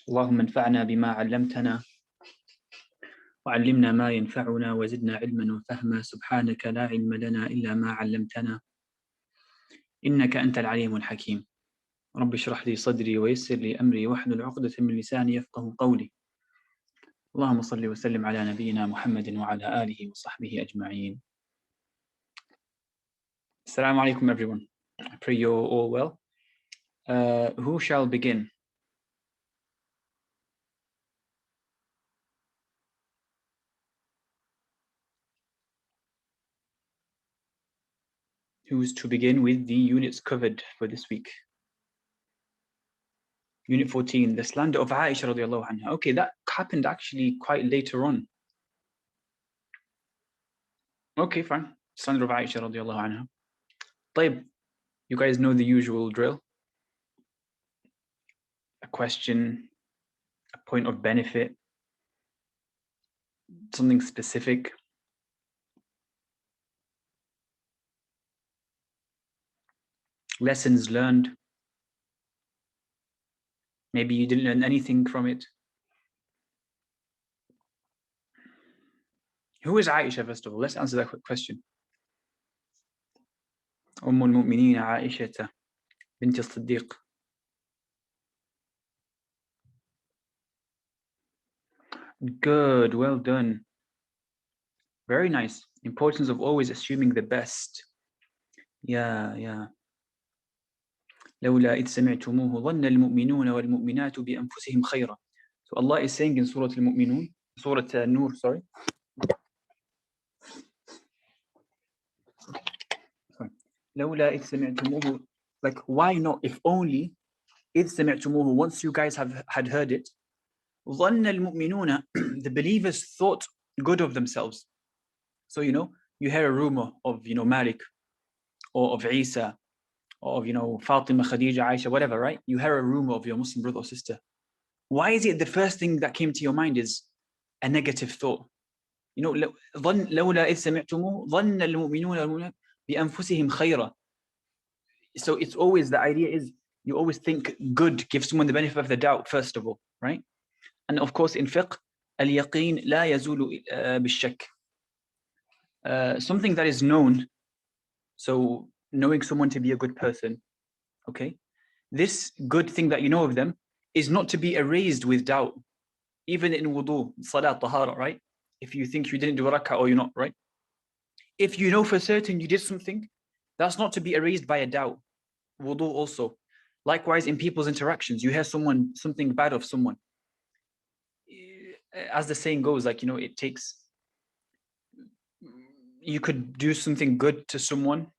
اللهم انفعنا بما علمتنا وعلمنا ما ينفعنا وزدنا علما وفهما. سبحانك لا علم لنا إلا ما علمتنا إنك أنت العليم الحكيم. رب اشرح لي صدري ويسر لي أمري واحلل عقدة من لساني يفقه قولي. اللهم صل وسلم على نبينا محمد وعلى آله وصحبه أجمعين. Assalamu alaikum everyone. I pray you're all well. Who shall begin? Who's to begin with the units covered for this week? Unit 14, the slander of Aisha radiallahu anha. Okay, that happened actually quite later on. Okay, fine. Slander of Aisha radiallahu anha. طيب, you guys know the usual drill. A question, a point of benefit, something specific. Lessons learned. Maybe you didn't learn anything from it. Who is Aisha, first of all? Let's answer that quick question. أم المؤمنين عائشة بنت الصديق. Good, well done. Very nice. Importance of always assuming the best. Yeah. لولا إذ سمعتموه ظن المؤمنون والمؤمنات بأنفسهم خيرا. So Allah is saying in Surah Al-Mu'minun, Surah An-Nur, sorry. لولا إذ سمعتموه, like why not, if only إذ سمعتموه, once you guys had heard it, ظن المؤمنون, the believers thought good of themselves. So you hear a rumor of Malik or of Isa or of Fatima, Khadija, Aisha, whatever, right? You hear a rumor of your Muslim brother or sister. Why is it the first thing that came to your mind is a negative thought? لولا إذ سمعتموه ظن المؤمنون والمؤمنات بأنفسهم خيرا. So it's always, the idea is you always think good, give someone the benefit of the doubt first of all, right? And of course in fiqh, اليقين لا يزول بالشك. Something that is known, so knowing someone to be a good person, okay? This good thing that you know of them is not to be erased with doubt. Even in wudu, salat, tahara, right? If you think you didn't do a rak'ah or you're not, right? If you know for certain you did something, that's not to be erased by a doubt. Wudu also. Likewise, in people's interactions, you hear something bad of someone. As the saying goes, it takes, you could do something good to someone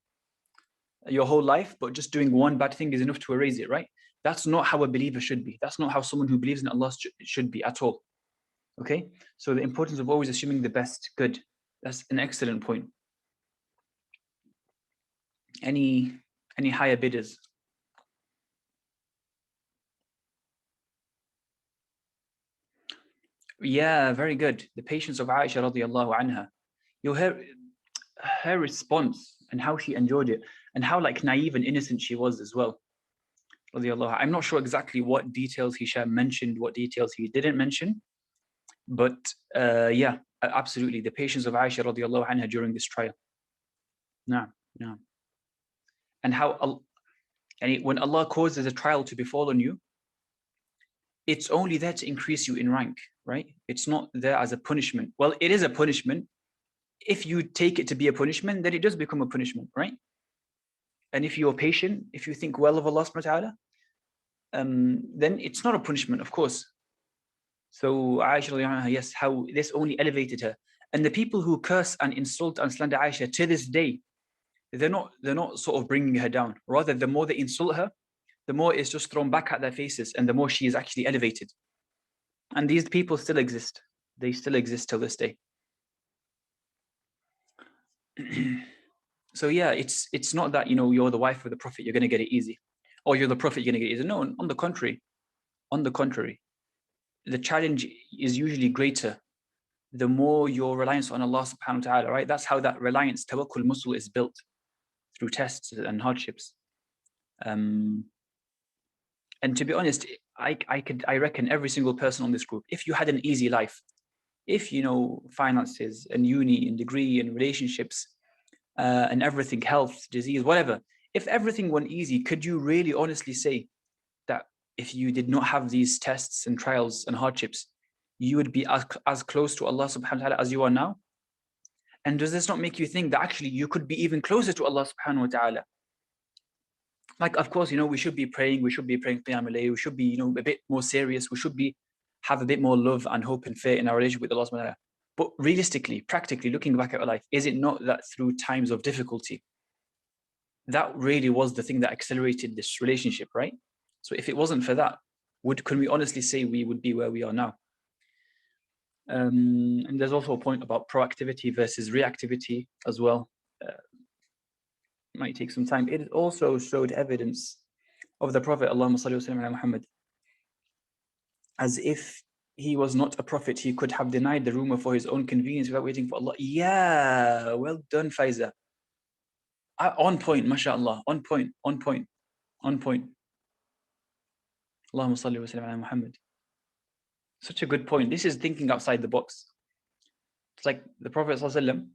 your whole life, but just doing one bad thing is enough to erase it, right? That's not how a believer should be. That's not how someone who believes in Allah should be at all. Okay? So the importance of always assuming the best good. That's an excellent point. Any higher bidders? Yeah, very good. The patience of Aisha radiallahu anha. You'll hear her response and how she enjoyed it and how naive and innocent she was as well. I'm not sure exactly what details Hisham mentioned, what details he didn't mention, but yeah, absolutely, the patience of Aisha radiallahu anha during this trial. No. And how, when Allah causes a trial to befall on you, it's only there to increase you in rank, right? It's not there as a punishment. Well, it is a punishment. If you take it to be a punishment, then it does become a punishment, right? And if you're patient, if you think well of Allah subhanahu wa ta'ala, then it's not a punishment, of course. So Aisha, yes, how this only elevated her. And the people who curse and insult and slander Aisha to this day, they're not sort of bringing her down. Rather, the more they insult her, the more it's just thrown back at their faces and the more she is actually elevated. And these people still exist. They still exist till this day. So yeah, it's not that, you're the wife of the Prophet, you're going to get it easy. Or you're the Prophet, you're going to get it easy. No, on the contrary. The challenge is usually greater the more your reliance on Allah subhanahu wa ta'ala, right? That's how that reliance, tawakkul muscle, is built, through tests and hardships. And to be honest, I reckon every single person on this group, if you had an easy life, if you know finances and uni and degree and relationships and everything, health, disease, whatever, if everything went easy, could you really honestly say that if you did not have these tests and trials and hardships, you would be as close to Allah subhanahu wa ta'ala as you are now? And does this not make you think that actually you could be even closer to Allah subhanahu wa ta'ala? Like, of course, you know, we should be praying Qiyam al-Layl, we should be, you know, a bit more serious, we should be have a bit more love and hope and faith in our relationship with Allah subhanahu wa ta'ala. But realistically, practically looking back at our life, is it not that through times of difficulty, that really was the thing that accelerated this relationship, right? So if it wasn't for that, can we honestly say we would be where we are now? And there's also a point about proactivity versus reactivity as well. Might take some time. It also showed evidence of the Prophet, Allahumma salli wa sallam ala Muhammad, as if he was not a prophet, he could have denied the rumor for his own convenience without waiting for Allah. Yeah, well done, Faiza. On point, mashallah, on point, on point, on point. Allahumma salli wa sallam ala Muhammad. Such a good point. This is thinking outside the box. It's like the Prophet sallallahu alaihi wasallam,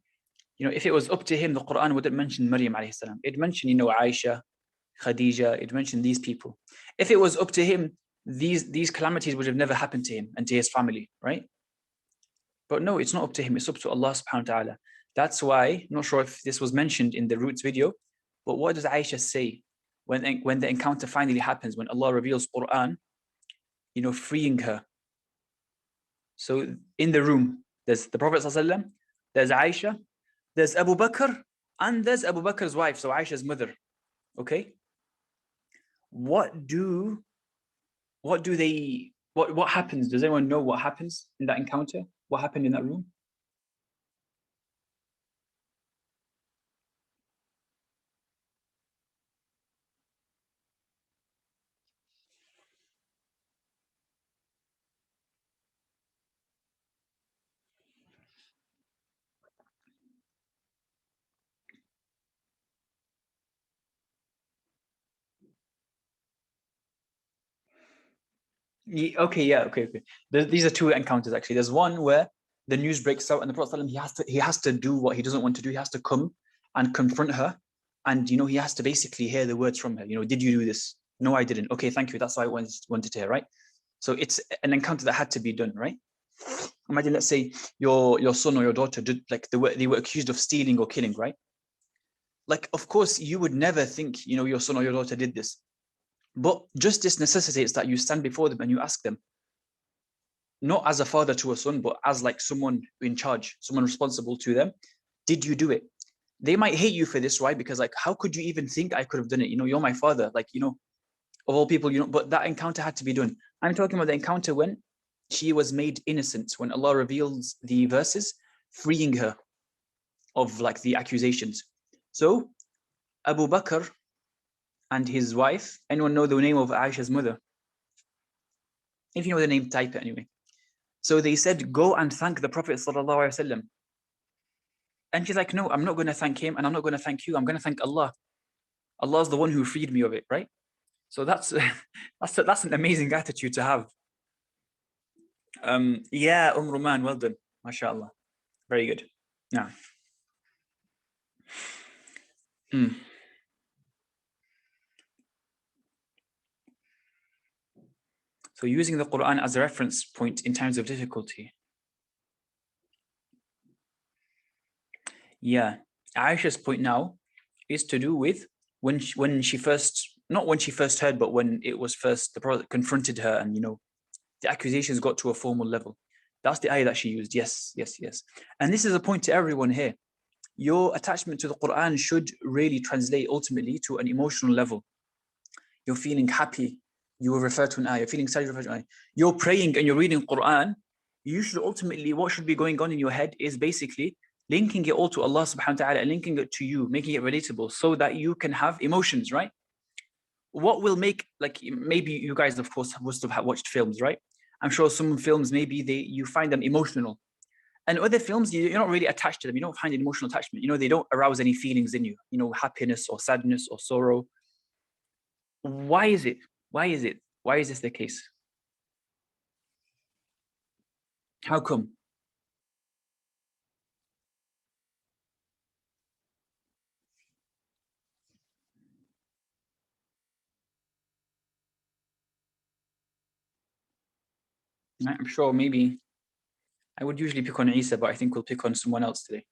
you know, if it was up to him, the Quran wouldn't mention Maryam alayhi salam. It mentioned, you know, Aisha, Khadija, it mentioned these people. If it was up to him, these calamities would have never happened to him and to his family, right? But no, it's not up to him, it's up to Allah subhanahu wa ta'ala. That's why, not sure if this was mentioned in the Roots video, but what does Aisha say when the encounter finally happens, when Allah reveals Quran, you know, freeing her? So in the room, there's the Prophet sallallahu alaihi wasallam, there's Aisha, there's Abu Bakr, and there's Abu Bakr's wife, so Aisha's mother. Okay, what happens? Does anyone know what happens in that encounter? What happened in that room? Okay. These are two encounters actually. There's one where the news breaks out and the Prophet he has to do what he doesn't want to do. He has to come and confront her, and you know he has to basically hear the words from her. You know, did you do this? No, I didn't. Okay, thank you. That's what I wanted to hear, right? So it's an encounter that had to be done, right? Imagine, let's say your son or your daughter did, like, they were accused of stealing or killing, right? Like, of course, you would never think, you know, your son or your daughter did this. But justice necessitates that you stand before them and you ask them, not as a father to a son, but as like someone in charge, someone responsible to them, did you do it? They might hate you for this, right? Because like, how could you even think I could have done it? You know, you're my father, like, you know, of all people, you know, but that encounter had to be done. I'm talking about the encounter when she was made innocent, when Allah reveals the verses, freeing her of like the accusations. So Abu Bakr and his wife, anyone know the name of Aisha's mother? If you know the name, type it anyway. So they said, go and thank the Prophet sallallahu alaihi wasallam. And she's like, no, I'm not going to thank him and I'm not going to thank you. I'm going to thank Allah. Allah is the one who freed me of it, right? So that's that's an amazing attitude to have. Yeah, Roman, well done. MashaAllah. Very good. Yeah. So using the Quran as a reference point in times of difficulty. Yeah. Aisha's point now is to do with when she first, not when she first heard, but when it was first, the Prophet confronted her and, you know, the accusations got to a formal level. That's the ayah that she used. Yes. And this is a point to everyone here. Your attachment to the Quran should really translate ultimately to an emotional level. You're feeling happy, you will refer to an ayah. You're feeling sad, you refer to an ayah. You're praying and you're reading Quran. You should ultimately, what should be going on in your head is basically linking it all to Allah subhanahu wa ta'ala and linking it to you, making it relatable so that you can have emotions, right? What will make, like, maybe you guys, of course, must have watched films, right? I'm sure some films, maybe you find them emotional. And other films, you're not really attached to them. You don't find an emotional attachment. You know, they don't arouse any feelings in you, you know, happiness or sadness or sorrow. Why is it? Why is it? Why is this the case? How come? I'm sure maybe I would usually pick on Isa, but I think we'll pick on someone else today.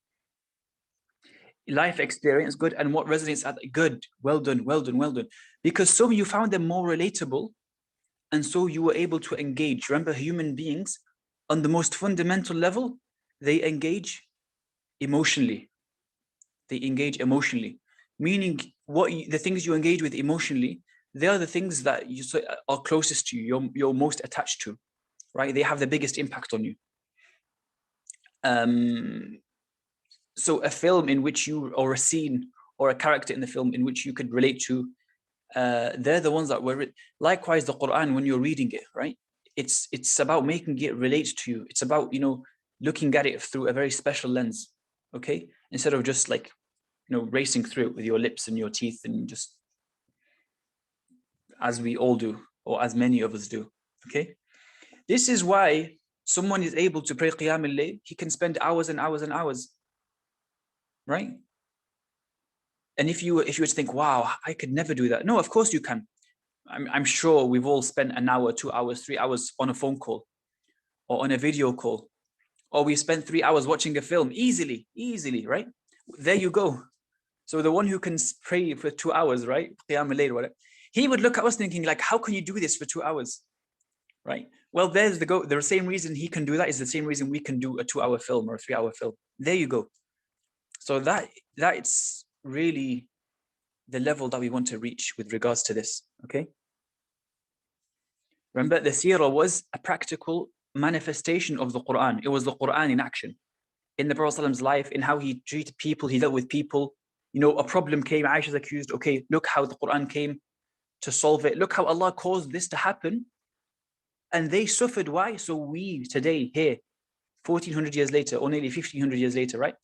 Life experience, good. And what resonates at good. Well done, well done, well done. Because some you found them more relatable, and so you were able to engage. Remember, human beings, on the most fundamental level, they engage emotionally. They engage emotionally, meaning the things you engage with emotionally, they are the things that you are closest to you, you're most attached to, right? They have the biggest impact on you. So a film in which you, or a scene or a character in the film in which you could relate to, they're the ones that were likewise the Quran. When you're reading it, right, it's about making it relate to you. It's about, you know, looking at it through a very special lens, okay, instead of just like, you know, racing through it with your lips and your teeth, and just as we all do, or as many of us do. Okay, this is why someone is able to pray Qiyam al-Layl. He can spend hours and hours and hours, right? And if you were to think, wow, I could never do that. No, of course you can. I'm sure we've all spent an hour, 2 hours, 3 hours on a phone call or on a video call, or we spent 3 hours watching a film easily, right? There you go. So the one who can pray for 2 hours, right? Qiyam al-Layl, whatever, he would look at us thinking like, how can you do this for 2 hours, right? Well, there's the go. The same reason he can do that is the same reason we can do a 2-hour film or a 3-hour film. There you go. So that's really the level that we want to reach with regards to this, okay? Remember, the seerah was a practical manifestation of the Quran. It was the Quran in action. In the Prophet's life, in how he treated people, he dealt with people. You know, a problem came, Aisha's accused. Okay, look how the Quran came to solve it. Look how Allah caused this to happen. And they suffered. Why? So we today, here, 1400 years later, or nearly 1500 years later, right?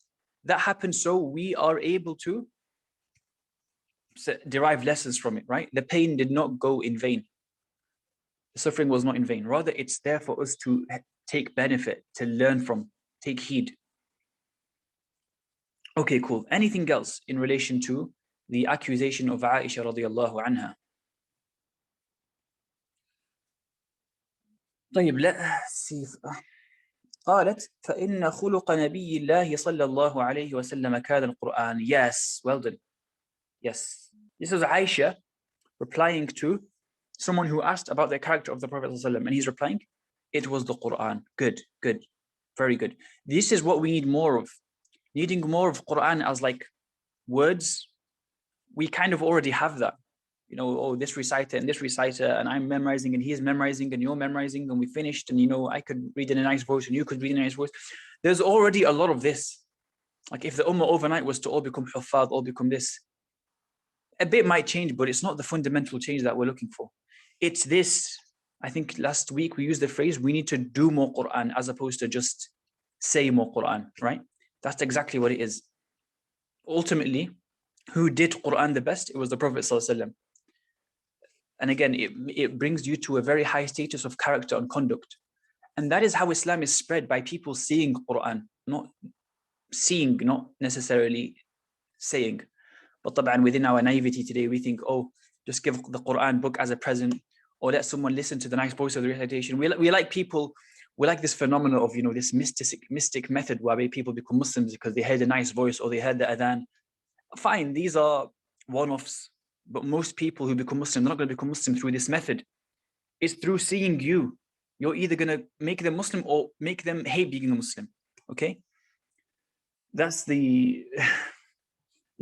That happened so we are able to derive lessons from it, right? The pain did not go in vain. The suffering was not in vain. Rather, it's there for us to take benefit, to learn from, take heed. Okay, cool. Anything else in relation to the accusation of Aisha radiallahu anha? طيب, let's see. قالت فإن خلق نبي الله صلى الله عليه وسلم كان القرآن. Yes, well done. Yes. This is Aisha replying to someone who asked about the character of the Prophet ﷺ, and he's replying, it was the Quran. Good, good, very good. This is what we need more of. Needing more of Quran as like words, we kind of already have that. You know, oh, this reciter and this reciter, and I'm memorizing and he's memorizing and you're memorizing, and we finished, and you know, I could read in a nice voice and you could read in a nice voice. There's already a lot of this. Like if the Ummah overnight was to all become Huffaz, all become this, a bit might change, but it's not the fundamental change that we're looking for. It's this. I think last week we used the phrase, we need to do more Quran as opposed to just say more Quran, right? That's exactly what it is. Ultimately, who did Quran the best? It was the Prophet ﷺ. And again, it brings you to a very high status of character and conduct. And that is how Islam is spread, by people seeing Quran, not seeing, not necessarily saying. But within our naivety today, we think, oh, just give the Quran book as a present, or let someone listen to the nice voice of the recitation. We like people, we like this phenomenon of, you know, this mystic method where people become Muslims because they heard a nice voice or they heard the adhan. Fine, these are one-offs, but most people who become Muslim, they're not going to become Muslim through this method. It's through seeing you. You're either going to make them Muslim or make them hate being a Muslim, okay? That's the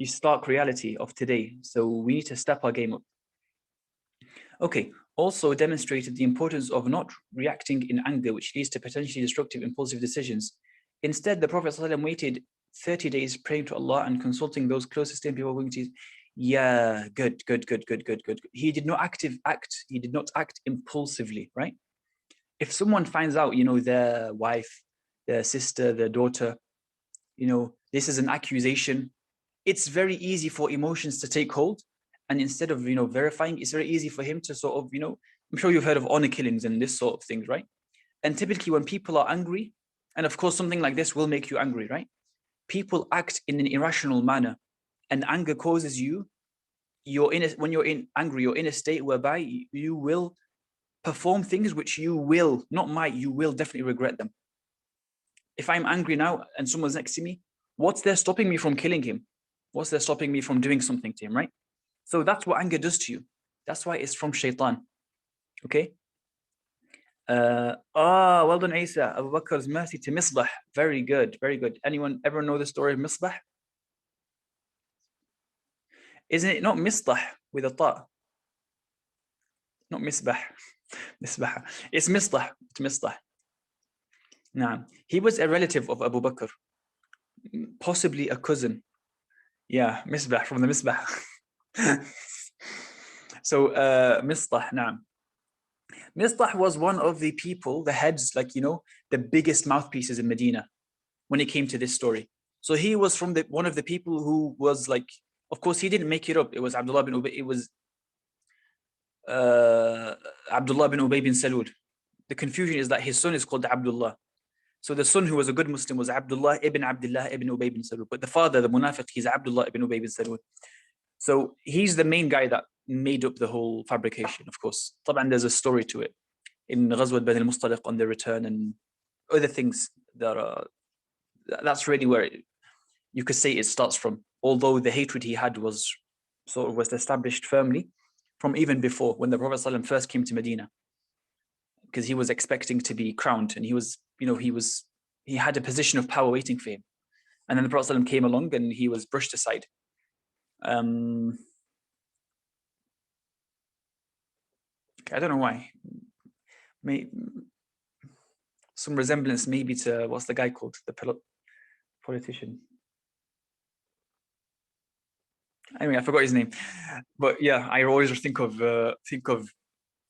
stark reality of today. So we need to step our game up. Okay, also demonstrated the importance of not reacting in anger, which leads to potentially destructive, impulsive decisions. Instead, the Prophet ﷺ waited 30 days praying to Allah and consulting those closest to him before going to. Yeah, good. He did not act impulsively, right? If someone finds out, you know, their wife, their sister, their daughter, you know, this is an accusation, it's very easy for emotions to take hold. And instead of, you know, verifying, it's very easy for him to sort of, you know, I'm sure you've heard of honor killings and this sort of things, right? And typically when people are angry, and of course something like this will make you angry, right? People act in an irrational manner, and anger causes you, when you're angry, you're in a state whereby you will perform things which you will, not might, you will definitely regret them. If I'm angry now and someone's next to me, what's there stopping me from killing him? What's there stopping me from doing something to him, right? So that's what anger does to you. That's why it's from shaitan. Okay. Well done, Isa. Abu Bakr's mercy to Misbah. Very good, very good. Anyone ever know the story of Misbah? Isn't it not Misbah with a ta? Not Misbah. Misbah. It's Misbah. It's Misbah. Nah. He was a relative of Abu Bakr, possibly a cousin. Yeah, Misbah, from the Misbah. So Mistah, nah. Mistah was one of the people, the heads, like, the biggest mouthpieces in Medina when it came to this story. So he was from one of the people who was like, of course, he didn't make it up. It was Abdullah bin Ubay. It was Abdullah bin Ubay bin Salul. The confusion is that his son is called Abdullah. So the son who was a good Muslim was Abdullah ibn Abdullah ibn Ubay bin Salul. But the father, the Munafiq, he's Abdullah ibn Ubay bin Salul. So he's the main guy that made up the whole fabrication, of course. طبعا there's a story to it in Ghazwat Bani al-Mustaliq on their return and other things that's really where you could say it starts from. Although the hatred he had was established firmly from even before, when the Prophet ﷺ first came to Medina, because he was expecting to be crowned, and he had a position of power waiting for him. And then the Prophet ﷺ came along and he was brushed aside. I don't know why. Some resemblance maybe to, what's the guy called? The politician. Anyway, I forgot his name. But yeah, I always think of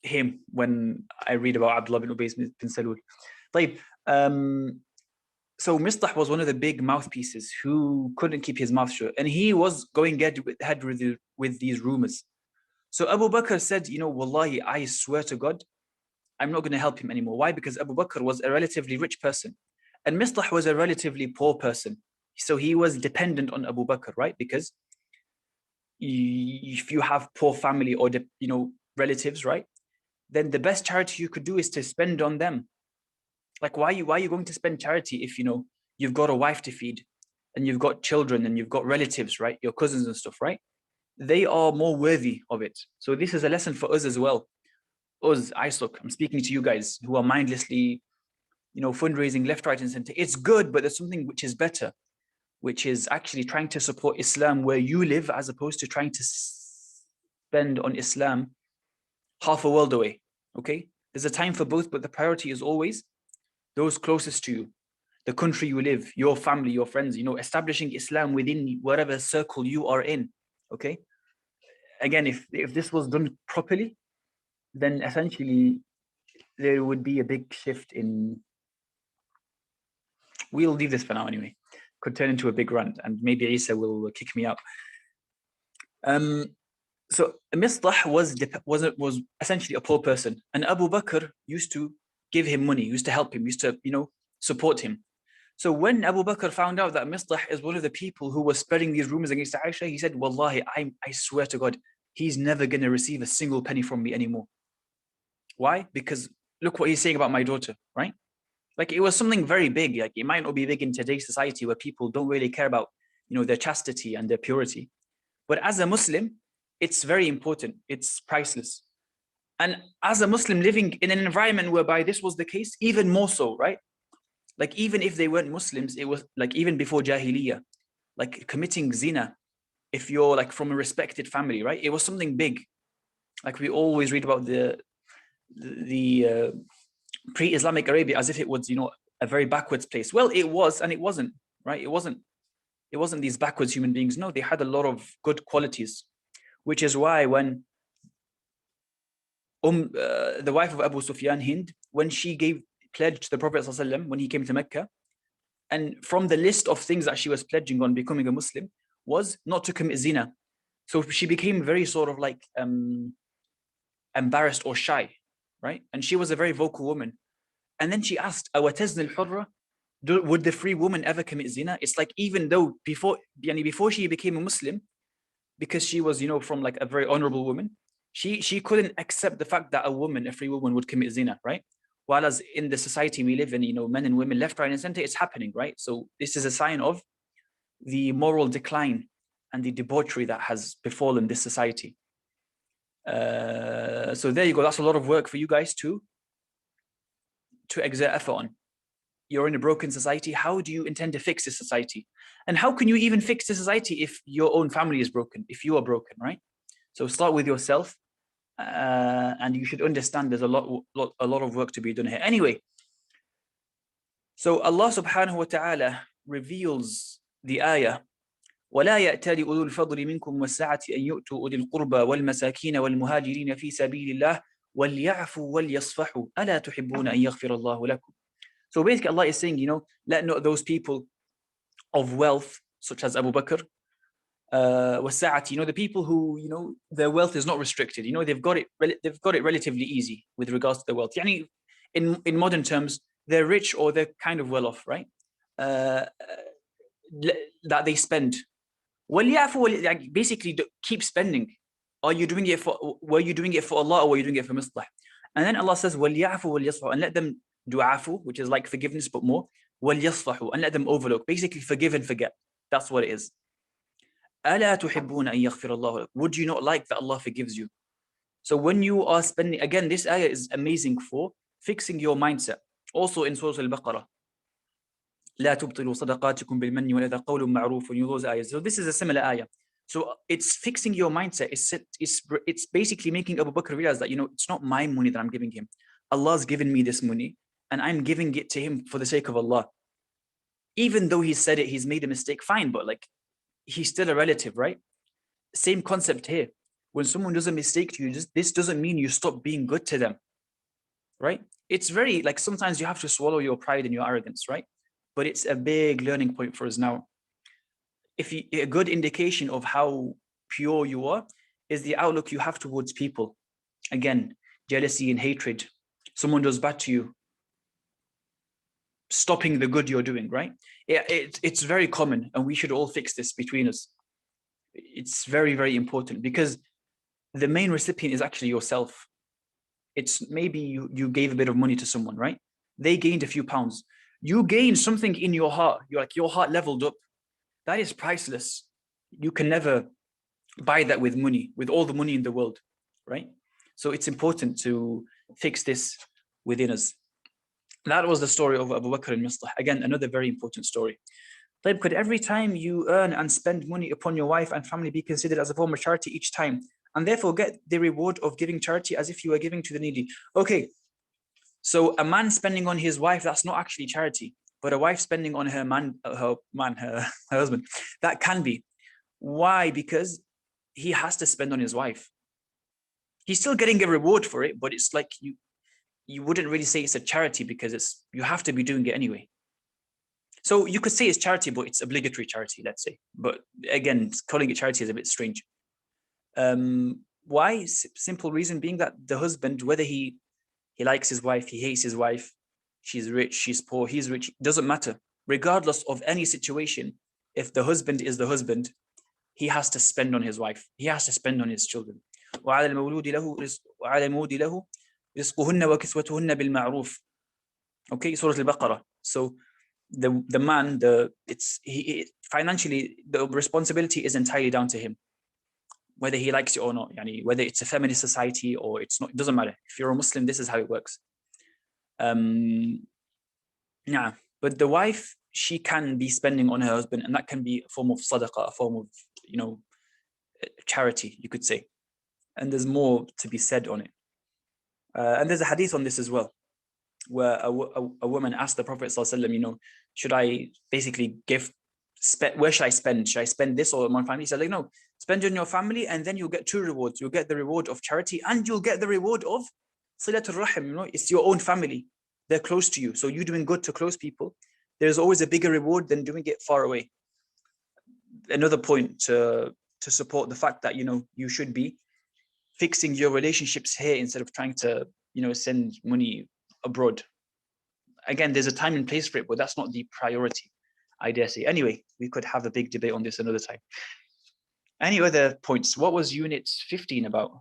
him when I read about Abdullah bin Ubay bin Salul. So Mistah was one of the big mouthpieces who couldn't keep his mouth shut, and he was going ahead with these rumors. So Abu Bakr said, Wallahi, I swear to God, I'm not going to help him anymore. Why? Because Abu Bakr was a relatively rich person, and Mistah was a relatively poor person. So he was dependent on Abu Bakr, right? Because if you have poor family or relatives, right, then the best charity you could do is to spend on them. Like, why are you going to spend charity if you've got a wife to feed, and you've got children, and you've got relatives, right, your cousins and stuff, right? They are more worthy of it. So this is a lesson for us as well. Us, ISOC, I'm speaking to you guys who are mindlessly fundraising left, right, and center. It's good, but there's something which is better, which is actually trying to support Islam where you live, as opposed to trying to spend on Islam half a world away. Okay, there's a time for both, but the priority is always those closest to you, the country you live, your family, your friends, establishing Islam within whatever circle you are in. Okay, again, if this was done properly, then essentially there would be a big shift in. We'll leave this for now anyway. Could turn into a big rant, and maybe Isa will kick me out. So Mistah was essentially a poor person, and Abu Bakr used to give him money, used to help him, used to support him. So when Abu Bakr found out that Mistah is one of the people who was spreading these rumors against Aisha, he said, Wallahi, I swear to God, he's never going to receive a single penny from me anymore. Why? Because look what he's saying about my daughter, right? Like, it was something very big. Like, it might not be big in today's society where people don't really care about their chastity and their purity, but as a Muslim, it's very important. It's priceless. And as a Muslim living in an environment whereby this was the case, even more so, right? Like, even if they weren't Muslims, it was like, even before Jahiliyyah, like committing zina, if you're like from a respected family, right? It was something big. Like, we always read about the pre-Islamic Arabia as if it was, a very backwards place. Well, it was, and it wasn't, right? It wasn't these backwards human beings. No, they had a lot of good qualities, which is why when the wife of Abu Sufyan, Hind, when she gave pledge to the Prophet ﷺ when he came to Mecca, and from the list of things that she was pledging on becoming a Muslim was not to commit zina. So she became very sort of like embarrassed or shy right? And she was a very vocal woman. And then she asked, أَوَتَزْنِ الْحُرَّةِ, would the free woman ever commit zina? It's like, even though before she became a Muslim, because she was, from like a very honorable woman, she couldn't accept the fact that a free woman would commit zina, right? Whereas in the society we live in, men and women, left, right, and center, it's happening, right? So this is a sign of the moral decline and the debauchery that has befallen this society. So there you go. That's a lot of work for you guys to exert effort on. You're in a broken society. How do you intend to fix this society? And how can you even fix the society if your own family is broken, if you are broken, right? So start with yourself, and you should understand there's a lot of work to be done here. Anyway, so Allah subhanahu wa ta'ala reveals the ayah, ولا يأتل أولو الفضل منكم والسعة أن يؤتوا أولي القربى والمساكين والمهاجرين في سبيل الله وليعفوا وليصفحوا ألا تحبون أن يغفر الله لكم. So basically Allah is saying, let not those people of wealth, such as Abu Bakr, wasa'ati, the people who, their wealth is not restricted, they've got it relatively easy with regards to their wealth. Yani, in modern terms, they're rich or they're kind of well off, right? That they spend. Like, basically keep spending. Were you doing it for Allah, or were you doing it for mislah? And then Allah says, وَلْيَعْفُوا وَلْيَصْفَحُوا, and let them do afu, which is like forgiveness but more, وَلْيَصْفَحُوا, and let them overlook, basically forgive and forget. That's what it is. أَلَا تُحِبُّونَ أَن يَغْفِرَ اللَّهُ, would you not like that Allah forgives you? So when you are spending, again, this ayah is amazing for fixing your mindset. Also in Surah Al-Baqarah, لا تبطلوا صدقاتكم بالمن والأذى قول معروف, those ayahs. So this is a similar ayah. So it's fixing your mindset. It's basically making Abu Bakr realize that, it's not my money that I'm giving him. Allah's given me this money and I'm giving it to him for the sake of Allah. Even though he said it, he's made a mistake, fine, but like, he's still a relative, right? Same concept here. When someone does a mistake to you, this doesn't mean you stop being good to them, right? It's very, like, sometimes you have to swallow your pride and your arrogance, right? But it's a big learning point for us now. A good indication of how pure you are is the outlook you have towards people. Again, jealousy and hatred. Someone does bad to you, stopping the good you're doing, right? It's very common, and we should all fix this between us. It's very, very important, because the main recipient is actually yourself. It's maybe you gave a bit of money to someone, right? They gained a few pounds. You gained something in your heart. Your heart leveled up. That is priceless. You can never buy that with money, with all the money in the world, right? So it's important to fix this within us. That was the story of Abu Bakr al-Mistah. Again, another very important story. Could every time you earn and spend money upon your wife and family be considered as a form of charity each time, and therefore get the reward of giving charity as if you were giving to the needy? Okay, so a man spending on his wife, that's not actually charity. But a wife spending on her husband, that can be. Why? Because he has to spend on his wife. He's still getting a reward for it, but it's like you wouldn't really say it's a charity, because you have to be doing it anyway. So you could say it's charity, but it's obligatory charity, let's say. But again, calling it charity is a bit strange. Why? Simple reason being that the husband, whether he likes his wife, he hates his wife, she's rich, she's poor, he's rich, doesn't matter. Regardless of any situation, if the husband is the husband, he has to spend on his wife. He has to spend on his children. وعلى المولود له رزقهن وكسوتهن بالمعروف. Okay, Surah Al-Baqarah. So the man, financially, the responsibility is entirely down to him, whether he likes it or not. Whether it's a feminist society or it's not, it doesn't matter. If you're a Muslim, this is how it works. Yeah, but the wife, she can be spending on her husband, and that can be a form of sadaqah, a form of charity, you could say. And there's more to be said on it. And there's a hadith on this as well, where a woman asked the Prophet ﷺ, should I basically where should I spend? Should I spend this or my family? He said, like, no, spend on your family, and then you'll get two rewards. You'll get the reward of charity, and you'll get the reward of silatul rahim. It's your own family. They're close to you. So you doing good to close people, there's always a bigger reward than doing it far away. Another point to support the fact that, you should be fixing your relationships here instead of trying to send money abroad. Again, there's a time and place for it, but that's not the priority, I dare say. Anyway, we could have a big debate on this another time. Any other points? What was unit 15 about?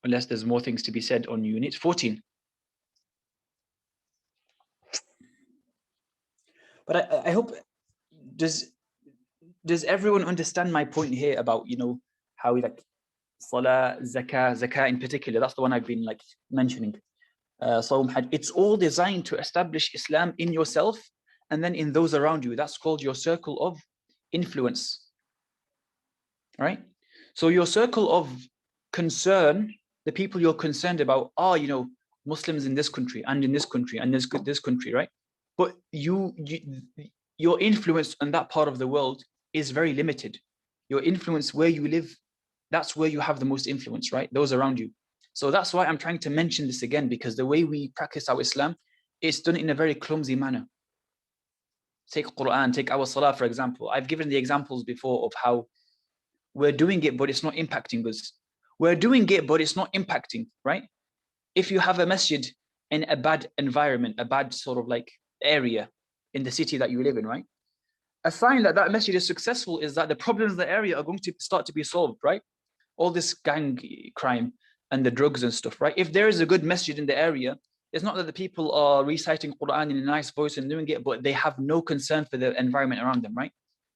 Unless there's more things to be said on unit 14. But I hope, does everyone understand my point here about, how we like Salah, Zakah in particular? That's the one I've been like mentioning. Sawm, Hajj. It's all designed to establish Islam in yourself and then in those around you. That's called your circle of influence, right? So your circle of concern, the people you're concerned about are, Muslims in this country and in this country and this country, right? But your influence on that part of the world is very limited. Your influence where you live, that's where you have the most influence, right? Those around you. So that's why I'm trying to mention this again, because the way we practice our Islam, it's done in a very clumsy manner. Take Quran, take our Salah, for example. I've given the examples before of how we're doing it, but it's not impacting us. We're doing it, but it's not impacting, right? If you have a masjid in a bad environment, a bad sort of like area in the city that you live in, right? A sign that that masjid is successful is that the problems in the area are going to start to be solved, right? All this gang crime and the drugs and stuff, right? If there is a good masjid in the area, it's not that the people are reciting Quran in a nice voice and doing it, but they have no concern for the environment around them, right?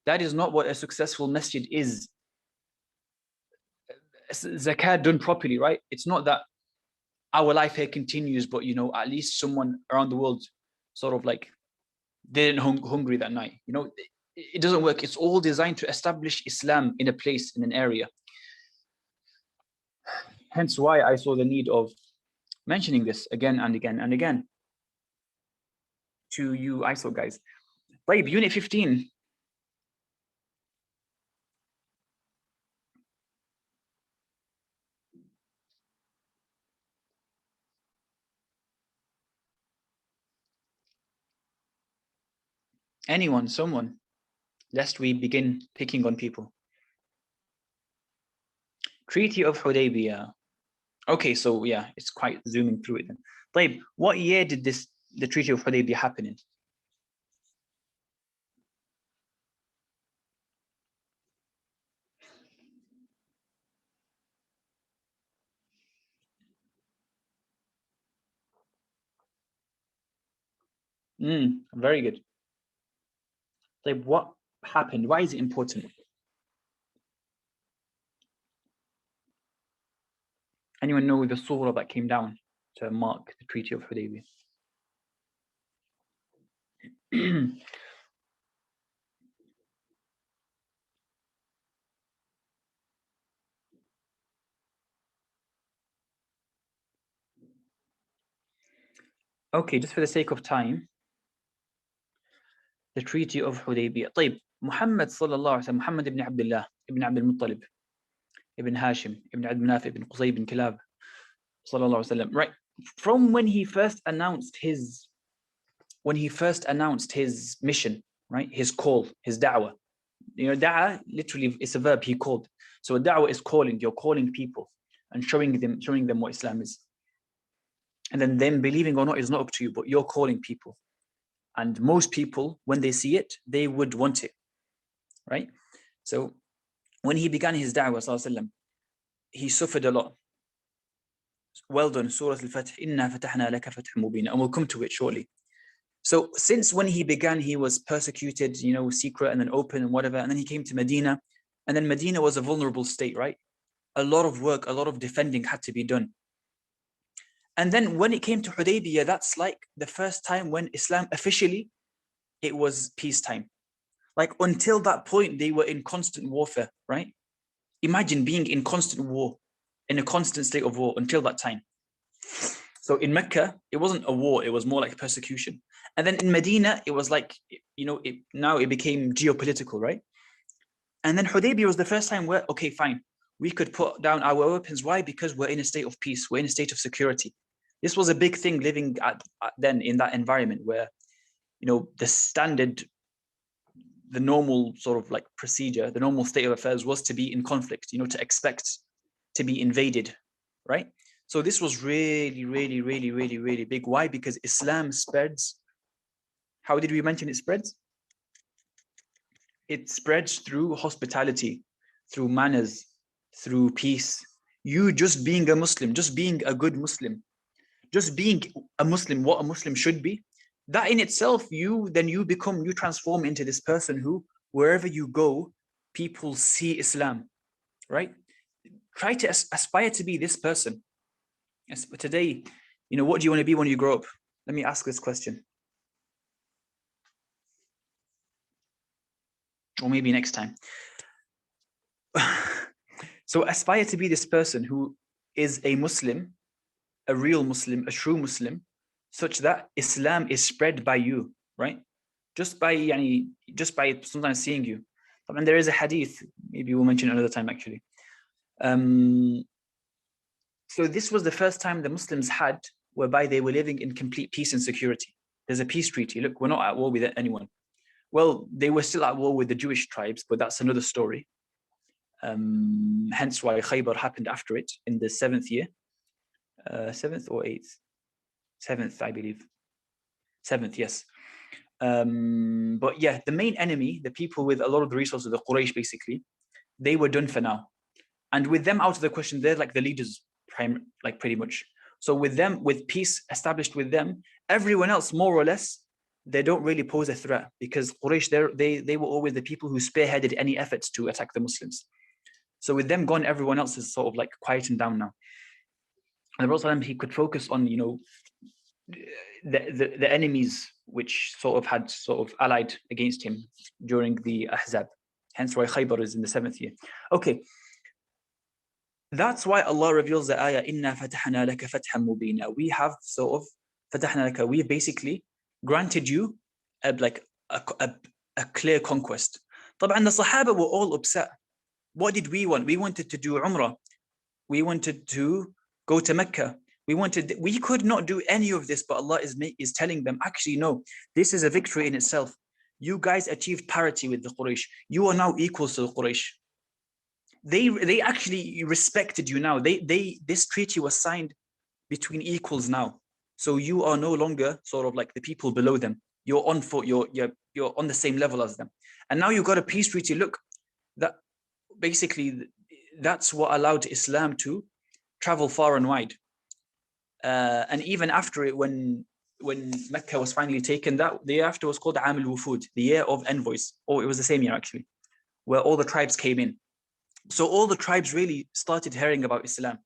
That is not what a successful masjid is. Zakat done properly, right? It's not that our life here continues, but at least someone around the world sort of like didn't hungry that night. It doesn't work. It's all designed to establish Islam in a place, in an area. Hence why I saw the need of mentioning this again and again and again to you ISO guys. Babe, unit 15. Anyone, someone, lest we begin picking on people. Treaty of Hudaybiyah. Okay, so yeah, it's quite zooming through it then. Babe, what year did the Treaty of Hudaybiyah happen in? Very good. Like, what happened? Why is it important? Anyone know the surah that came down to mark the Treaty of Hudaybiyah? Okay, just for the sake of time, the Treaty of Hudaybiyah. طيب, Muhammad sallallahu alaihi wasallam, Muhammad ibn Abdullah, ibn Abdul Muttalib, ibn Hashim, ibn Abd Manaf, ibn Qusay, ibn Kilab, sallallahu alaihi wasallam. Right, from when he first announced his mission, right, his call, his da'wah. Da'wah literally is a verb. He called. So da'wah is calling. You're calling people and showing them what Islam is. And then them believing or not is not up to you, but you're calling people. And most people, when they see it, they would want it, right? So when he began his da'wah, he suffered a lot. Well done, Surah Al-Fath, Inna fatahna laka fathan mubina, and we'll come to it shortly. So since when he began, he was persecuted, secret and then open and whatever. And then he came to Medina, and then Medina was a vulnerable state, right? A lot of work, a lot of defending had to be done. And then when it came to Hudaybiyah, that's like the first time when Islam officially, it was peacetime. Like until that point, they were in constant warfare, right? Imagine being in constant war, in a constant state of war until that time. So in Mecca, it wasn't a war, it was more like persecution. And then in Medina, it was like, now it became geopolitical, right? And then Hudaybiyah was the first time where, okay, fine, we could put down our weapons. Why? Because we're in a state of peace, we're in a state of security. This was a big thing living then in that environment where, the standard, the normal sort of like procedure, the normal state of affairs was to be in conflict, to expect to be invaded, right? So this was really, really, really, really, really big. Why? Because Islam spreads. How did we mention it spreads? It spreads through hospitality, through manners, through peace. You just being a Muslim, just being a good Muslim, just being a Muslim, what a Muslim should be, that in itself, you transform into this person who, wherever you go, people see Islam, right? Try to aspire to be this person. Today, what do you want to be when you grow up? Let me ask this question. Or maybe next time. So aspire to be this person who is a Muslim, a real Muslim, a true Muslim, such that Islam is spread by you, right? Just by sometimes seeing you. I mean, there is a hadith, maybe we'll mention another time actually. So this was the first time the Muslims had whereby they were living in complete peace and security. There's a peace treaty. Look, we're not at war with anyone. Well, they were still at war with the Jewish tribes, but that's another story. Hence why Khaybar happened after it in the 7th year. 7th or 8th? 7th, I believe. 7th, yes. But yeah, the main enemy, the people with a lot of the resources, the Quraysh basically, they were done for now. And with them out of the question, they're like the leaders, like pretty much. So with them, with peace established with them, everyone else, more or less, they don't really pose a threat because Quraysh, they were always the people who spearheaded any efforts to attack the Muslims. So with them gone, everyone else is sort of like quieting down now. And the Prophet, he could focus on, the enemies which had allied against him during the Ahzab. Hence why Khaybar is in the 7th year. Okay. That's why Allah reveals the ayah, Inna fatahna laka fathan mubina. We have fatahna laka, we basically granted you a clear conquest. طبعا the Sahaba were all upset. What did we want? We wanted to do Umrah. We wanted to go to Mecca. We could not do any of this, but Allah is telling them, actually, no, this is a victory in itself. You guys achieved parity with the Quraysh. You are now equals to the Quraysh. They actually respected you now. This treaty was signed between equals now. So you are no longer sort of like the people below them. You're on foot. You're on the same level as them. And now you've got a peace treaty. Look, that basically that's what allowed Islam to travel far and wide. And even after it, when Mecca was finally taken, that the year after was called Am al-Wufud, the year of envoys. Or it was the same year actually, where all the tribes came in. So all the tribes really started hearing about Islam.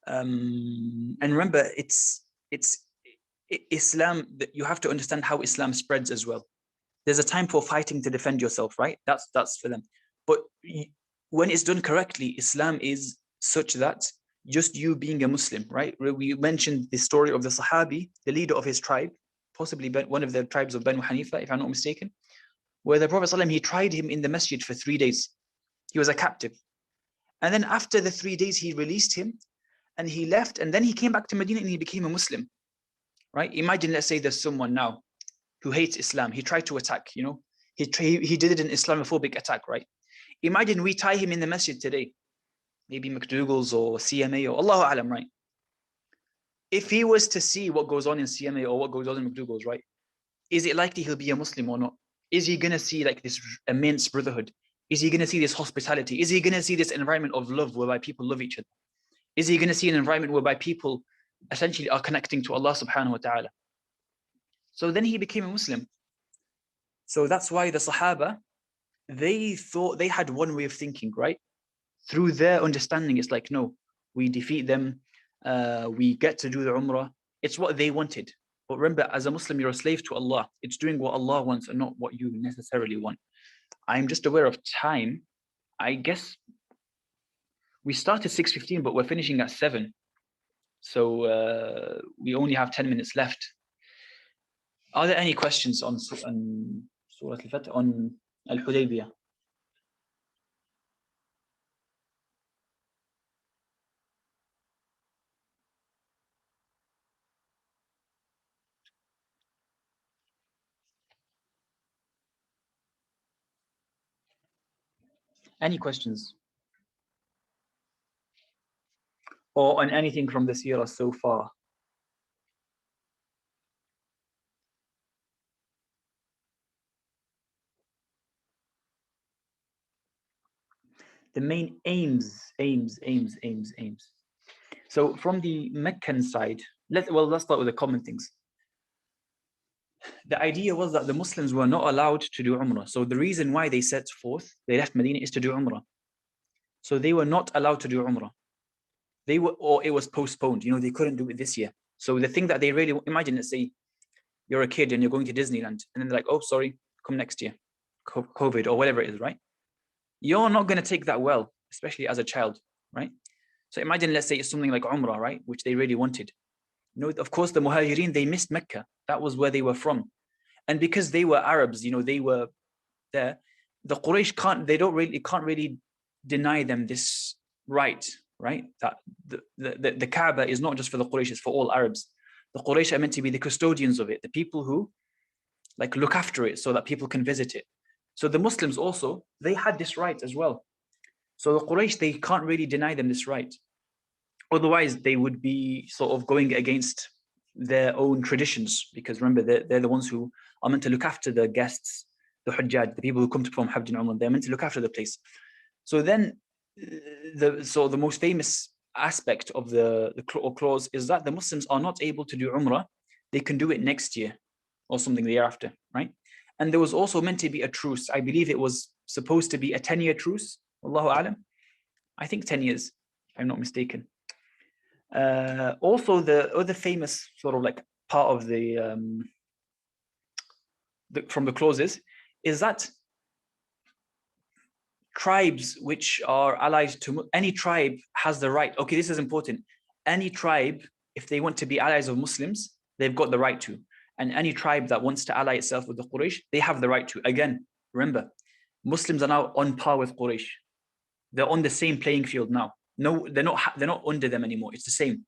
And remember, it's Islam. You have to understand how Islam spreads as well. There's a time for fighting to defend yourself, right? That's for them. But when it's done correctly, Islam is such that just you being a Muslim, right? We mentioned the story of the Sahabi, the leader of his tribe, possibly one of the tribes of Banu Hanifa, if I'm not mistaken, where the Prophet ﷺ, he tried him in the masjid for 3 days. He was a captive. And then after the 3 days, he released him and he left. And then he came back to Medina and he became a Muslim, right? Imagine, let's say there's someone now who hates Islam. He tried to attack, he did it an Islamophobic attack, right? Imagine we tie him in the masjid today, maybe McDougal's or CMA or Allahu Alam, right? If he was to see what goes on in CMA or what goes on in McDougal's, right? Is it likely he'll be a Muslim or not? Is he going to see like this immense brotherhood? Is he going to see this hospitality? Is he going to see this environment of love whereby people love each other? Is he going to see an environment whereby people essentially are connecting to Allah subhanahu wa ta'ala? So then he became a Muslim. So that's why the Sahaba, they thought they had one way of thinking, right? Through their understanding, it's like, no, we defeat them. We get to do the Umrah. It's what they wanted. But remember, as a Muslim, you're a slave to Allah. It's doing what Allah wants and not what you necessarily want. I'm just aware of time. I guess we started 6:15, but we're finishing at 7. So we only have 10 minutes left. Are there any questions on Surah Al-Fath, on Al-Hudaybiyah? Any questions? or on anything from the seerah so far? The main aims. So from the Meccan side, let's start with the common things. The idea was that the Muslims were not allowed to do Umrah. So the reason why they set forth, they left Medina, is to do Umrah. So they were not allowed to do Umrah. Or it was postponed. They couldn't do it this year. So the thing that they really imagine, let's say you're a kid and you're going to Disneyland, and then they're like, oh, sorry, come next year, COVID or whatever it is, right? You're not going to take that well, especially as a child, right? So imagine, let's say it's something like Umrah, right? Which they really wanted. Of course, the Muhajirin, they missed Mecca. That was where they were from. And because they were Arabs, they were there, the Quraysh can't really deny them this right? That the Kaaba is not just for the Quraysh, it's for all Arabs. The Quraysh are meant to be the custodians of it, the people who look after it so that people can visit it. So the Muslims also, they had this right as well. So the Quraysh, they can't really deny them this right. Otherwise, they would be sort of going against their own traditions, because remember, they're the ones who are meant to look after the guests, the Hujjaj, the people who come to perform Hajj and Umrah. They're meant to look after the place. So then, the most famous aspect of the clause is that the Muslims are not able to do Umrah. They can do it next year or something the year after, right? And there was also meant to be a truce. I believe it was supposed to be a 10-year truce. Allahu Alam. I think 10 years, if I'm not mistaken. Also, the other famous sort of part of from the clauses is that tribes which are allied to any tribe has the right. Okay, this is important. Any tribe, if they want to be allies of Muslims, they've got the right to. And any tribe that wants to ally itself with the Quraysh, they have the right to. Again, remember, Muslims are now on par with Quraysh. They're on the same playing field now. No, they're not under them anymore. It's the same.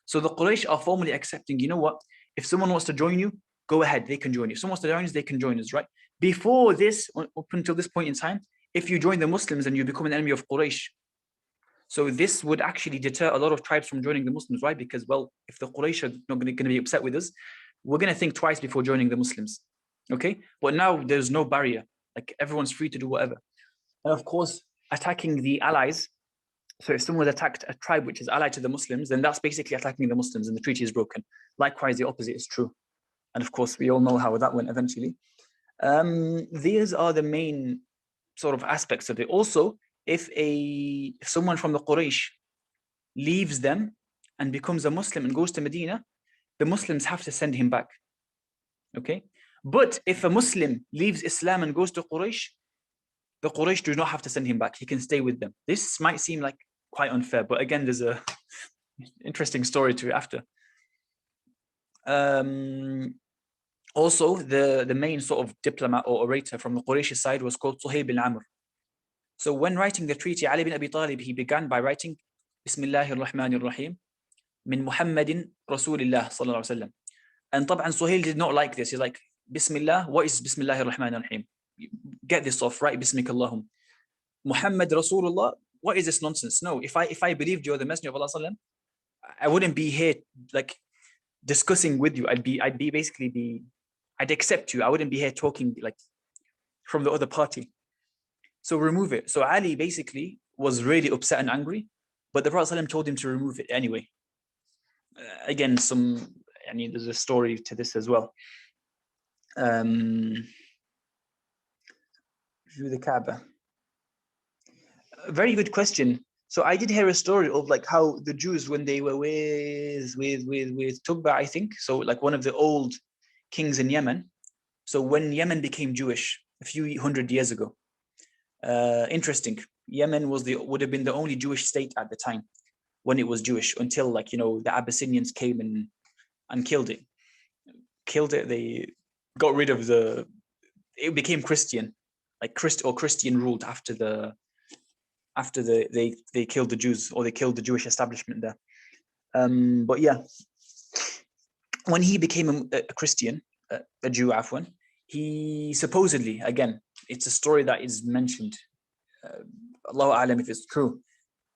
So the Quraysh are formally accepting, you know what? If someone wants to join you, go ahead, they can join you. If someone wants to join us, they can join us, right? Before this, up until this point in time, if you join the Muslims and you become an enemy of Quraysh, so this would actually deter a lot of tribes from joining the Muslims, right? Because, well, if the Quraysh are not going to be upset with us, we're going to think twice before joining the Muslims, okay? But now there's no barrier. Everyone's free to do whatever. And of course, attacking the allies. So if someone attacked a tribe which is allied to the Muslims, then that's basically attacking the Muslims and the treaty is broken. Likewise, the opposite is true. And of course, we all know how that went eventually. These are the main sort of aspects of it. Also, if someone from the Quraysh leaves them and becomes a Muslim and goes to Medina, the Muslims have to send him back. Okay? But if a Muslim leaves Islam and goes to Quraysh, the Quraysh do not have to send him back. He can stay with them. This might seem like quite unfair, but again, there's a interesting story to it after. Also, the main sort of diplomat or orator from the Quraysh side was called Suhaib bin Amr. So when writing the treaty, Ali bin Abi Talib, he began by writing Bismillahir Rahmanir Rahim min Muhammadin Rasulillah sallallahu alaihi wasallam. And طبعا Suhail did not like this. He's like, Bismillah, what is Bismillahir Rahmanir Rahim? Get this off, right? Bismikallahum. Muhammad Rasulullah, what is this nonsense? No, if I believed you're the Messenger of Allah sallam, I wouldn't be here discussing with you. I'd accept you. I wouldn't be here talking from the other party. So remove it. So Ali basically was really upset and angry, but the Prophet ﷺ told him to remove it anyway. Again, there's a story to this as well. View the Kaaba. A very good question. So I did hear a story of how the Jews, when they were with Tubba, I think, so one of the old kings in Yemen. So when Yemen became Jewish a few hundred years ago, interesting. Yemen would have been the only Jewish state at the time when it was Jewish, until the Abyssinians came and killed it. They got rid of it became Christian, Christian ruled after they killed the Jews, or they killed the Jewish establishment there. But yeah, when he became a Christian, a Jew, Afwan, he supposedly, again, it's a story that is mentioned, Allahu A'lam if it's true,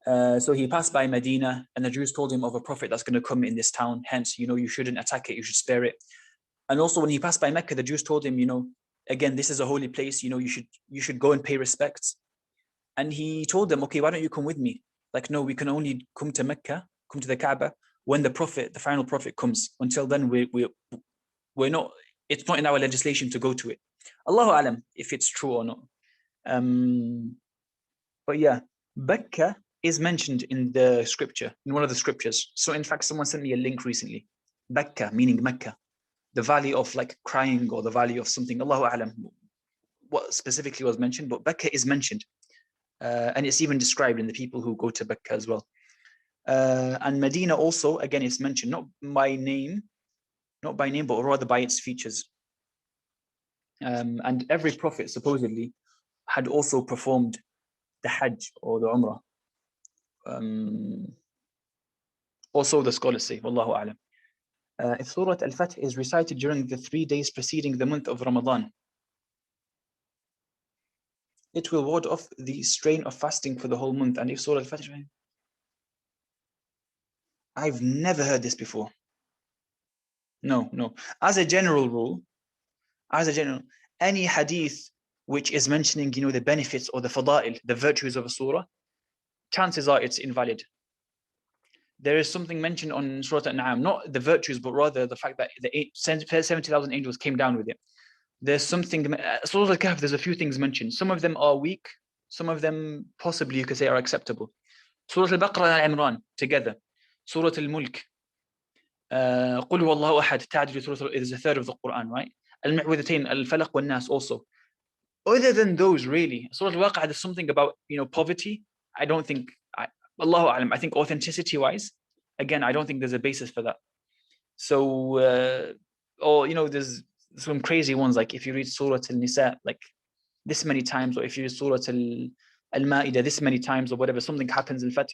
So he passed by Medina, and the Jews told him of a prophet that's going to come in this town. Hence, you shouldn't attack it, you should spare it. And also when he passed by Mecca, the Jews told him, again, this is a holy place, you should go and pay respects. And he told them, okay, why don't you come with me? Like, no, we can only come to Mecca, come to the Kaaba, when the final prophet comes. Until then, we're not, it's not in our legislation to go to it. Allahu Alam, if it's true or not. But yeah, Mecca is mentioned in the scripture, in one of the scriptures. So in fact, someone sent me a link recently. Mecca, meaning Mecca, the valley of like crying, or the valley of something. Allahu Alam, what specifically was mentioned, but Mecca is mentioned. And it's even described in the people who go to Mecca as well. And Medina also, again, is mentioned, not by name, but rather by its features. And every prophet supposedly had also performed the Hajj or the Umrah. Also the scholars say, Wallahu A'lam. If Surah Al-Fath is recited during the 3 days preceding the month of Ramadan, it will ward off the strain of fasting for the whole month. And if Surah Al-Fath, I've never heard this before. No. As a general rule, any hadith which is mentioning, the benefits or the fada'il, the virtues of a surah, chances are it's invalid. There is something mentioned on Surah Al-An'am, not the virtues, but rather the fact that the 70,000 angels came down with it. There's something, Surah Al-Kahf, there's a few things mentioned. Some of them are weak, some of them possibly you could say are acceptable. Surah Al-Baqarah and Al-Imran together. Surah Al-Mulk, قُلْ هُوَ اللَّهُ أَحَدٌ, تعدل is a third of the Quran, right? Al-Mu'wwidhatayn, Al-Falaq wal-Nas also. Other than those, really, Surah Al-Waqi'ah, there's something about, poverty. I don't think, Allahu A'lam, I think authenticity-wise, again, I don't think there's a basis for that. So, there's some crazy ones, like if you read Surah Al-Nisa, like this many times, or if you read Surah Al-Ma'idah this many times, or whatever, something happens in Fath.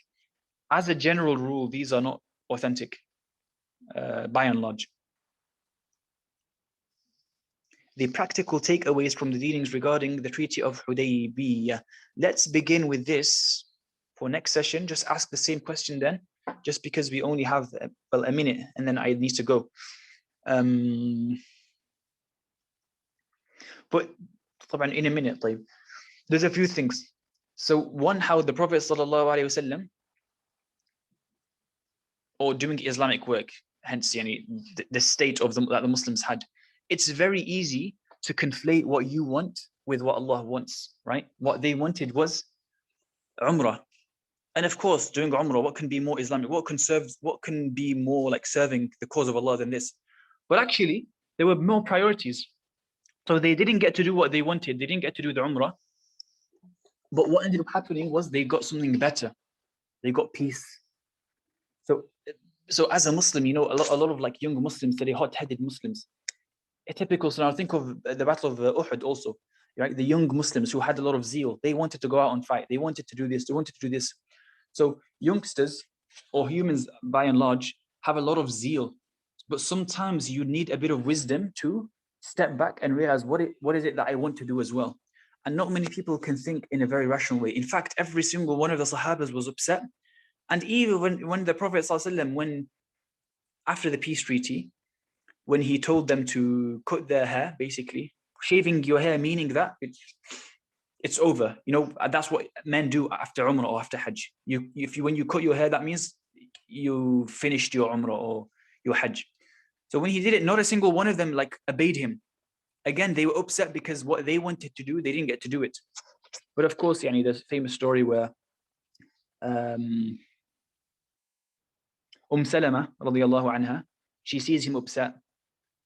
As a general rule, these are not authentic, by and large. The practical takeaways from the dealings regarding the Treaty of Hudaybiyah. Let's begin with this for next session. Just ask the same question then, just because we only have a minute and then I need to go. But in a minute, there's a few things. So one, how the Prophet ﷺ, or doing Islamic work, hence the state of that the Muslims had. It's very easy to conflate what you want with what Allah wants, right? What they wanted was Umrah. And of course, doing Umrah, what can be more Islamic? What can be more like serving the cause of Allah than this? But actually, there were more priorities. So they didn't get to do what they wanted. They didn't get to do the Umrah. But what ended up happening was they got something better. They got peace. So as a Muslim, a lot of like young Muslims today, hot-headed Muslims, a typical scenario, think of the Battle of Uhud also, right? The young Muslims who had a lot of zeal, they wanted to go out and fight. They wanted to do this. They wanted to do this. So youngsters or humans by and large have a lot of zeal, but sometimes you need a bit of wisdom to step back and realize what is it that I want to do as well. And not many people can think in a very rational way. In fact, every single one of the Sahabas was upset. And even when the Prophet ﷺ, after the peace treaty, when he told them to cut their hair, basically, shaving your hair, meaning that it's over. That's what men do after Umrah or after Hajj. When you cut your hair, that means you finished your Umrah or your Hajj. So when he did it, not a single one of them obeyed him. Again, they were upset because what they wanted to do, they didn't get to do it. But of course, there's a famous story where Salama radiyallahu anha, she sees him upset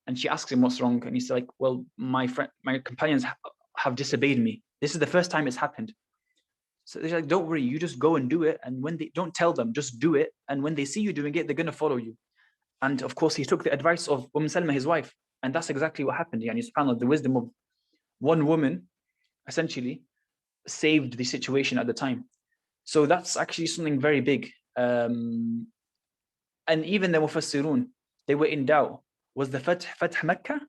and she asks him what's wrong, and he's like, well, my companions have disobeyed me. This is the first time it's happened. So they're like, don't worry, you just go and do it, and when they don't tell them, just do it, and when they see you doing it, they're going to follow you. And of course he took the advice of Salama, his wife, and that's exactly what happened. SubhanAllah, the wisdom of one woman essentially saved the situation at the time. So that's actually something very big. And even the Mufassirun, they were in doubt. Was the Fath Mecca?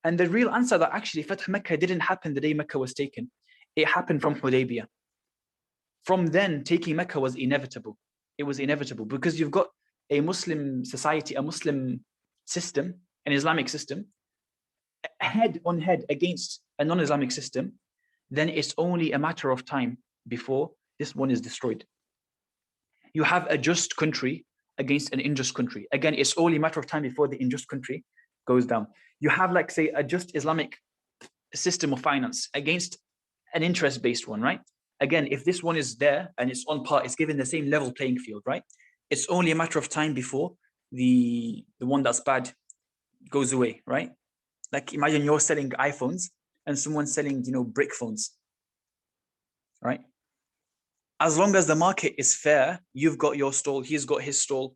And the real answer that actually Fath Mecca didn't happen the day Mecca was taken. It happened from Hudaybiyah. From then, taking Mecca was inevitable. It was inevitable because you've got a Muslim society, a Muslim system, an Islamic system, head on head against a non-Islamic system. Then it's only a matter of time before this one is destroyed. You have a just country against an unjust country. Again, it's only a matter of time before the unjust country goes down. You have, like, say, a just Islamic system of finance against an interest-based one, right? Again, if this one is there and it's on par, it's given the same level playing field, right? It's only a matter of time before the one that's bad goes away, right? Like, imagine you're selling iPhones and someone's selling, brick phones, right? As long as the market is fair, you've got your stall, he's got his stall,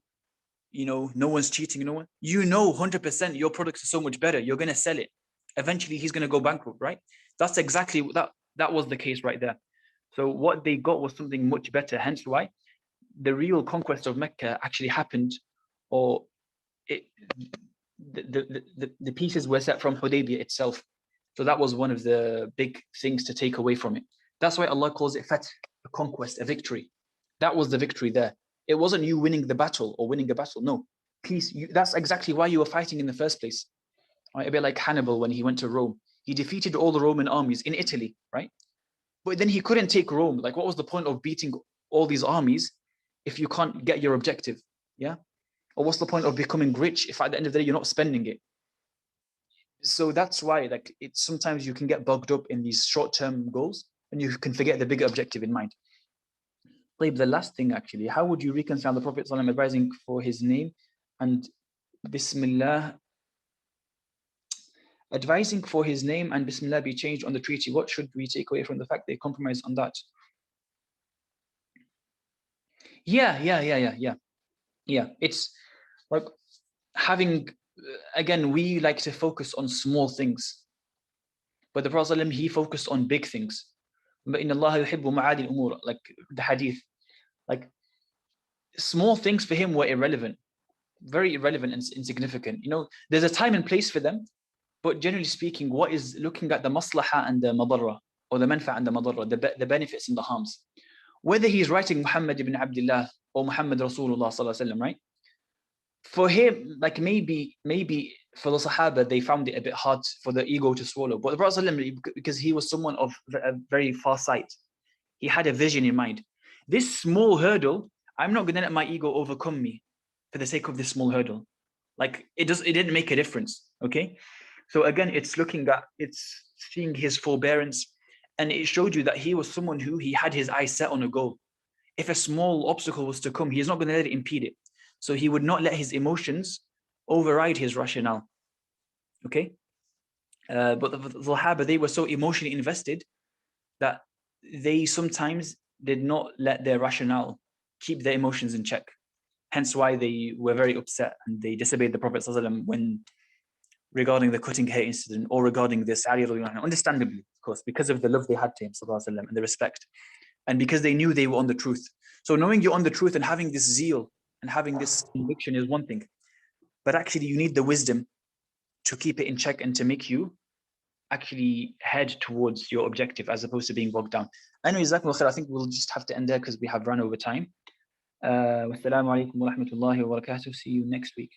no one's cheating, no one, 100% your products are so much better, you're going to sell it. Eventually he's going to go bankrupt, right? That's exactly that was the case right there. So what they got was something much better, hence why the real conquest of Mecca actually happened, or the pieces were set from Hudaybiyah itself. So that was one of the big things to take away from it. That's why Allah calls it Fath, a conquest, a victory. That was the victory there. It wasn't you winning the battle or winning a battle. No, peace. That's exactly why you were fighting in the first place. Right? A bit like Hannibal when he went to Rome. He defeated all the Roman armies in Italy, right? But then he couldn't take Rome. Like, what was the point of beating all these armies if you can't get your objective? Yeah. Or what's the point of becoming rich if at the end of the day you're not spending it? So that's why, like, it's sometimes you can get bogged up in these short-term goals and you can forget the bigger objective in mind. The last thing, actually, how would you reconcile the Prophet ﷺ advising for his name and Bismillah, advising for his name and Bismillah be changed on the treaty? What should we take away from the fact they compromise on that? Yeah. It's like having, again, we like to focus on small things, but the Prophet ﷺ, he focused on big things. But in Allah yuhibbu ma'ali al-umur, like the hadith, like small things for him were irrelevant, very irrelevant and insignificant. There's a time and place for them, but generally speaking, what is looking at the maslaha and the madarra, or the manfa and the madarra, the benefits and the harms. Whether he's writing Muhammad ibn Abdullah or Muhammad Rasulullah sallallahu alaihi wasallam, right? For him, like maybe for the Sahaba, they found it a bit hard for the ego to swallow. But the Prophet ﷺ, because he was someone of a very far sight, he had a vision in mind. This small hurdle, I'm not going to let my ego overcome me for the sake of this small hurdle. Like, it didn't make a difference. Okay. So again, it's seeing his forbearance, and it showed you that he was someone who he had his eyes set on a goal. If a small obstacle was to come, he's not going to let it impede it. So he would not let his emotions override his rationale. Okay. But the Sahaba, they were so emotionally invested that they sometimes did not let their rationale keep their emotions in check. Hence why they were very upset and they disobeyed the Prophet ﷺ when regarding the cutting hair incident, or regarding this Ali, understandably, of course, because of the love they had to him ﷺ and the respect, and because they knew they were on the truth. So knowing you're on the truth and having this zeal and having this conviction is one thing, but actually you need the wisdom to keep it in check and to make you actually head towards your objective as opposed to being bogged down. Anyways, I think we'll just have to end there because we have run over time. Wassalamu alaikum wa rahmatullahi wa barakatuh. See you next week.